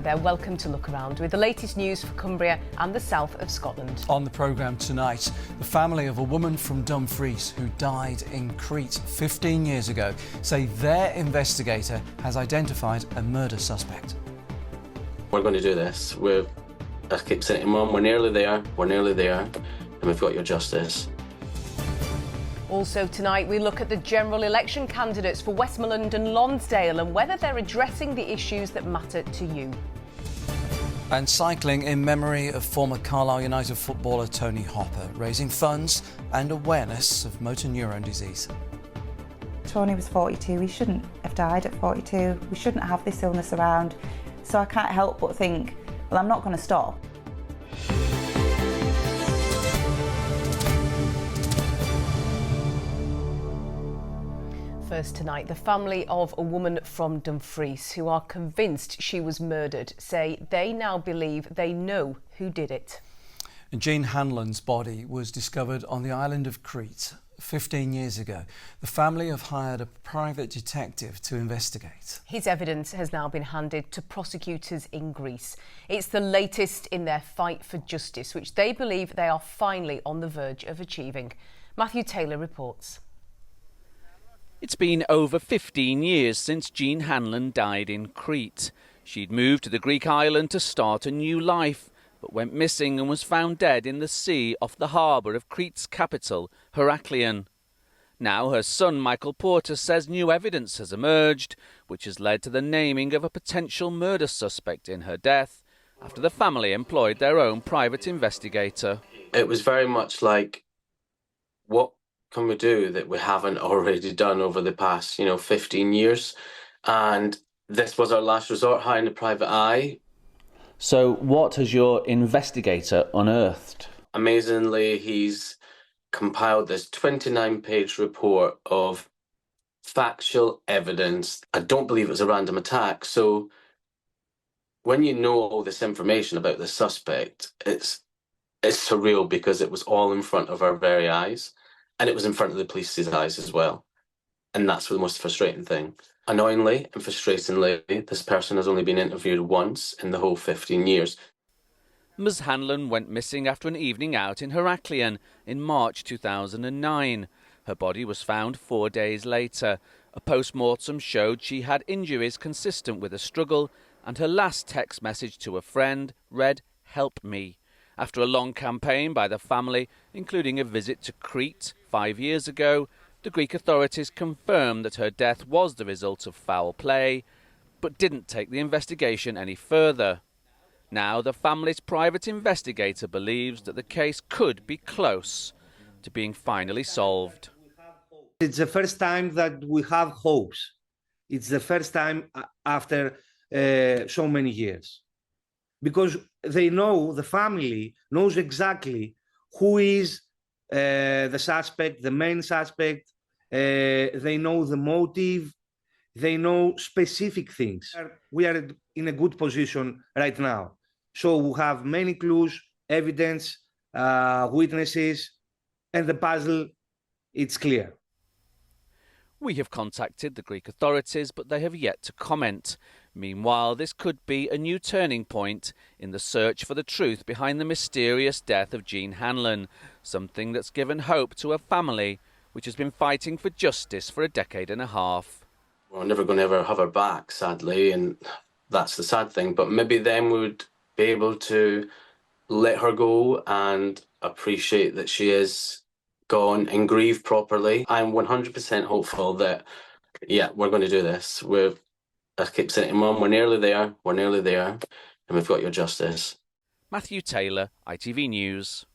there. Welcome to Look Around with the latest news for Cumbria and the south of Scotland. On the programme tonight, the family of a woman from Dumfries who died in Crete 15 years ago say their investigator has identified a murder suspect. We're going to do this. I keep saying to Mum, we're nearly there, and we've got your justice. Also tonight, we look at the general election candidates for Westmoreland and Lonsdale and whether they're addressing the issues that matter to you. And cycling in memory of former Carlisle United footballer Tony Hopper, raising funds and awareness of motor neurone disease. Tony was 42, he shouldn't have died at 42, we shouldn't have this illness around, so I can't help but think, well, I'm not going to stop. First tonight, the family of a woman from Dumfries who are convinced she was murdered say they now believe they know who did it. Jean Hanlon's body was discovered on the island of Crete 15 years ago. The family have hired a private detective to investigate. His evidence has now been handed to prosecutors in Greece. It's the latest in their fight for justice, which they believe they are finally on the verge of achieving. Matthew Taylor reports. It's been over 15 years since Jean Hanlon died in Crete. She'd moved to the Greek island to start a new life, but went missing and was found dead in the sea off the harbour of Crete's capital, Heraklion. Now her son Michael Porter says new evidence has emerged, which has led to the naming of a potential murder suspect in her death, after the family employed their own private investigator. It was very much like, what can we do that we haven't already done over the past, 15 years? And this was our last resort, hiring a private eye. So what has your investigator unearthed? Amazingly, he's compiled this 29-page report of factual evidence. I don't believe it was a random attack. So when you know all this information about the suspect, it's surreal because it was all in front of our very eyes. And it was in front of the police's eyes as well. And that's the most frustrating thing. Annoyingly and frustratingly, this person has only been interviewed once in the whole 15 years. Ms Hanlon went missing after an evening out in Heraklion in March 2009. Her body was found 4 days later. A post-mortem showed she had injuries consistent with a struggle, and her last text message to a friend read, "Help me." After a long campaign by the family, including a visit to Crete 5 years ago, the Greek authorities confirmed that her death was the result of foul play, but didn't take the investigation any further. Now the family's private investigator believes that the case could be close to being finally solved. It's the first time that we have hopes. It's the first time after so many years. Because they know, the family knows exactly who is the suspect, the main suspect. They know the motive. They know specific things. We are in a good position right now. So we have many clues, evidence, witnesses, and the puzzle, it's clear. We have contacted the Greek authorities, but they have yet to comment. Meanwhile, this could be a new turning point in the search for the truth behind the mysterious death of Jean Hanlon, something that's given hope to a family which has been fighting for justice for a decade and a half. We're never going to ever have her back, sadly, and that's the sad thing. But maybe then we would be able to let her go and appreciate that she is gone and grieve properly. I'm 100% hopeful that, we're going to do this. I keep saying to Mum, we're nearly there, and we've got your justice. Matthew Taylor, ITV News.